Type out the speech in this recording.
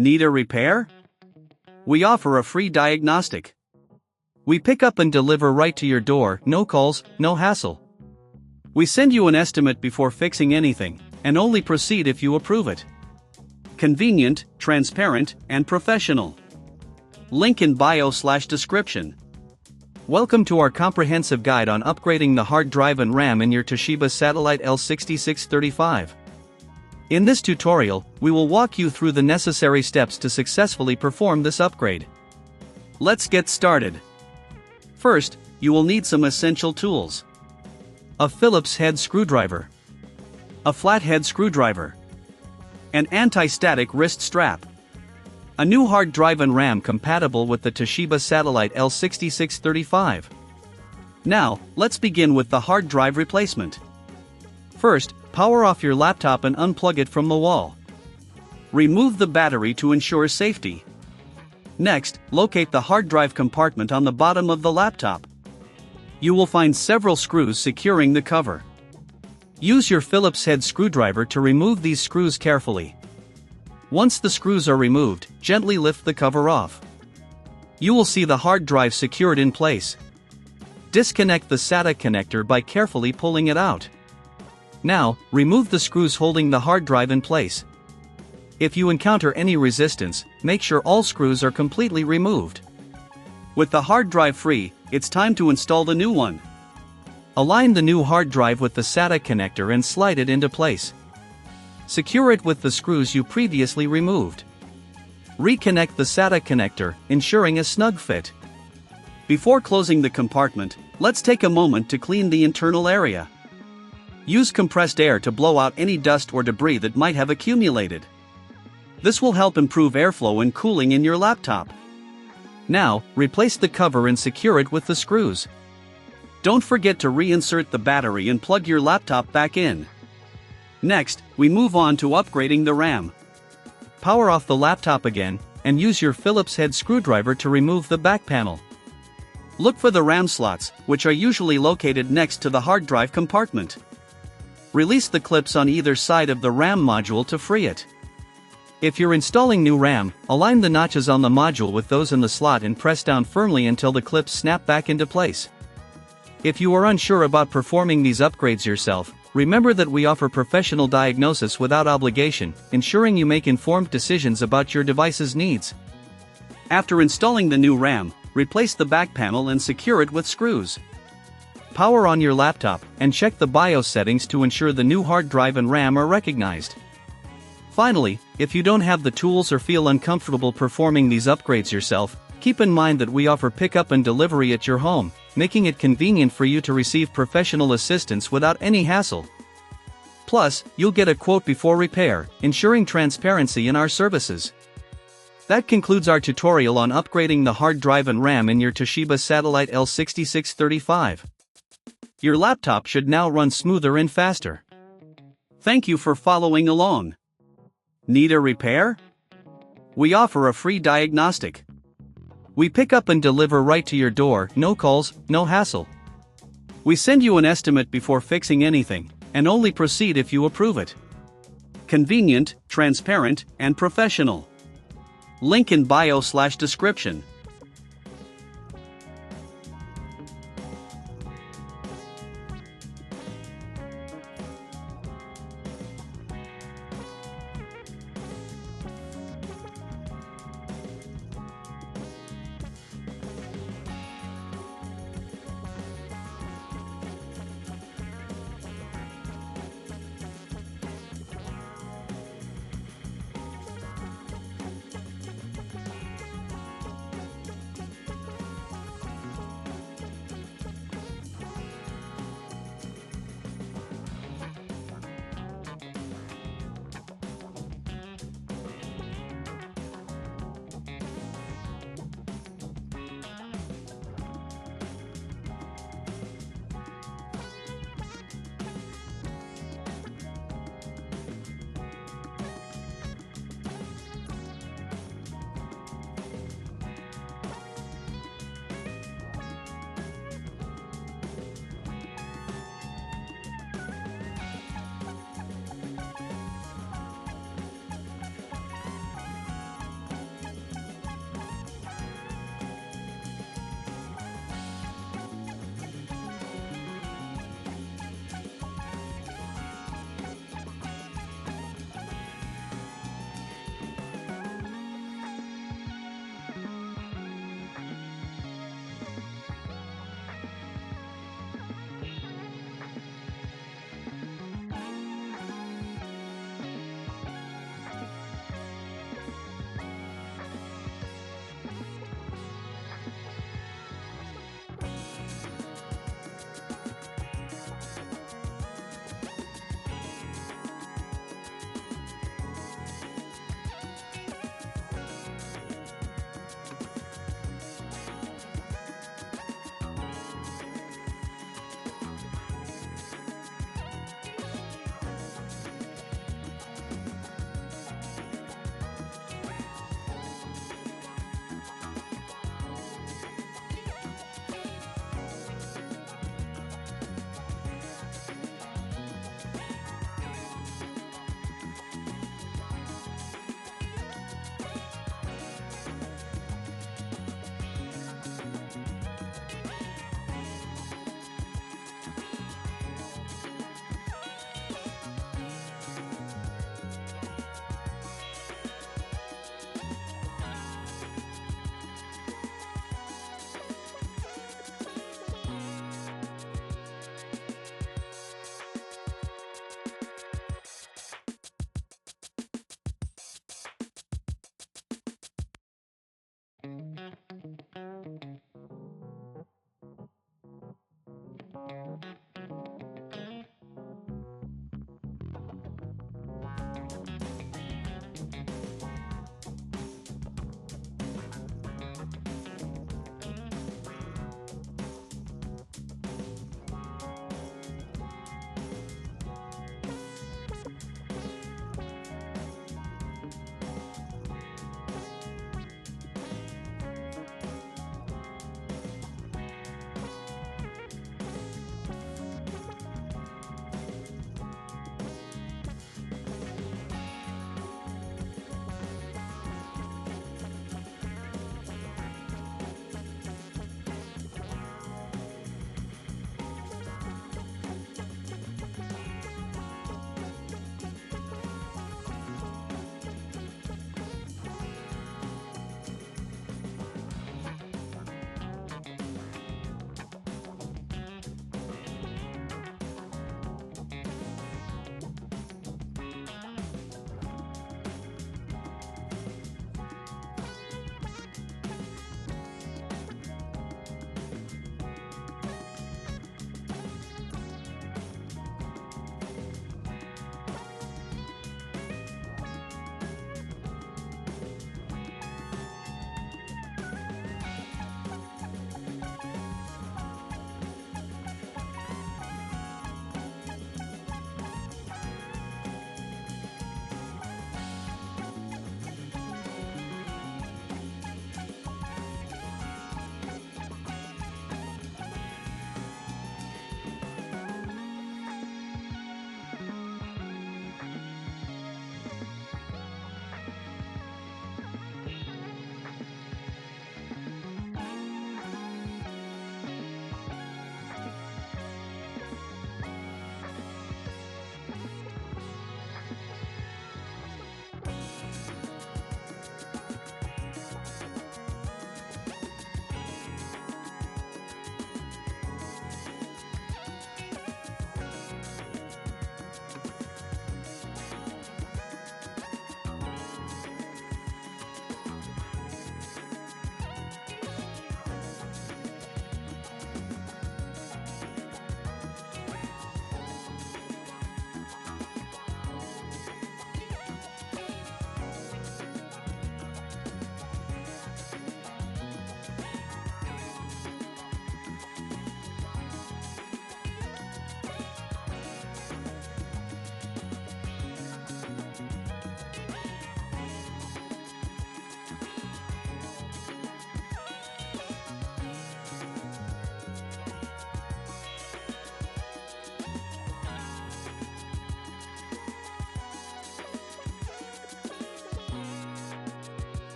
Need a repair? We offer a free diagnostic. We pick up and deliver right to your door, no calls, no hassle. We send you an estimate before fixing anything, and only proceed if you approve it. Convenient, transparent, and professional. Link in bio/description. Welcome to our comprehensive guide on upgrading the hard drive and RAM in your Toshiba Satellite L6635. In this tutorial, we will walk you through the necessary steps to successfully perform this upgrade. Let's get started. First, you will need some essential tools. A Phillips head screwdriver. A flathead screwdriver. An anti-static wrist strap. A new hard drive and RAM compatible with the Toshiba Satellite L6635. Now, let's begin with the hard drive replacement. First, power off your laptop and unplug it from the wall. Remove the battery to ensure safety. Next, locate the hard drive compartment on the bottom of the laptop. You will find several screws securing the cover. Use your Phillips head screwdriver to remove these screws carefully. Once the screws are removed, gently lift the cover off. You will see the hard drive secured in place. Disconnect the SATA connector by carefully pulling it out. Now, remove the screws holding the hard drive in place. If you encounter any resistance, make sure all screws are completely removed. With the hard drive free, it's time to install the new one. Align the new hard drive with the SATA connector and slide it into place. Secure it with the screws you previously removed. Reconnect the SATA connector, ensuring a snug fit. Before closing the compartment, let's take a moment to clean the internal area. Use compressed air to blow out any dust or debris that might have accumulated. This will help improve airflow and cooling in your laptop. Now, replace the cover and secure it with the screws. Don't forget to reinsert the battery and plug your laptop back in. Next, we move on to upgrading the RAM. Power off the laptop again, and use your Phillips head screwdriver to remove the back panel. Look for the RAM slots, which are usually located next to the hard drive compartment. Release the clips on either side of the RAM module to free it. If you're installing new RAM, align the notches on the module with those in the slot and press down firmly until the clips snap back into place. If you are unsure about performing these upgrades yourself, remember that we offer professional diagnosis without obligation, ensuring you make informed decisions about your device's needs. After installing the new RAM, replace the back panel and secure it with screws. Power on your laptop, and check the BIOS settings to ensure the new hard drive and RAM are recognized. Finally, if you don't have the tools or feel uncomfortable performing these upgrades yourself, keep in mind that we offer pickup and delivery at your home, making it convenient for you to receive professional assistance without any hassle. Plus, you'll get a quote before repair, ensuring transparency in our services. That concludes our tutorial on upgrading the hard drive and RAM in your Toshiba Satellite L6635. Your laptop should now run smoother and faster. Thank you for following along. Need a repair? We offer a free diagnostic. We pick up and deliver right to your door, no calls, no hassle. We send you an estimate before fixing anything, and only proceed if you approve it. Convenient, transparent, and professional. Link in bio/description.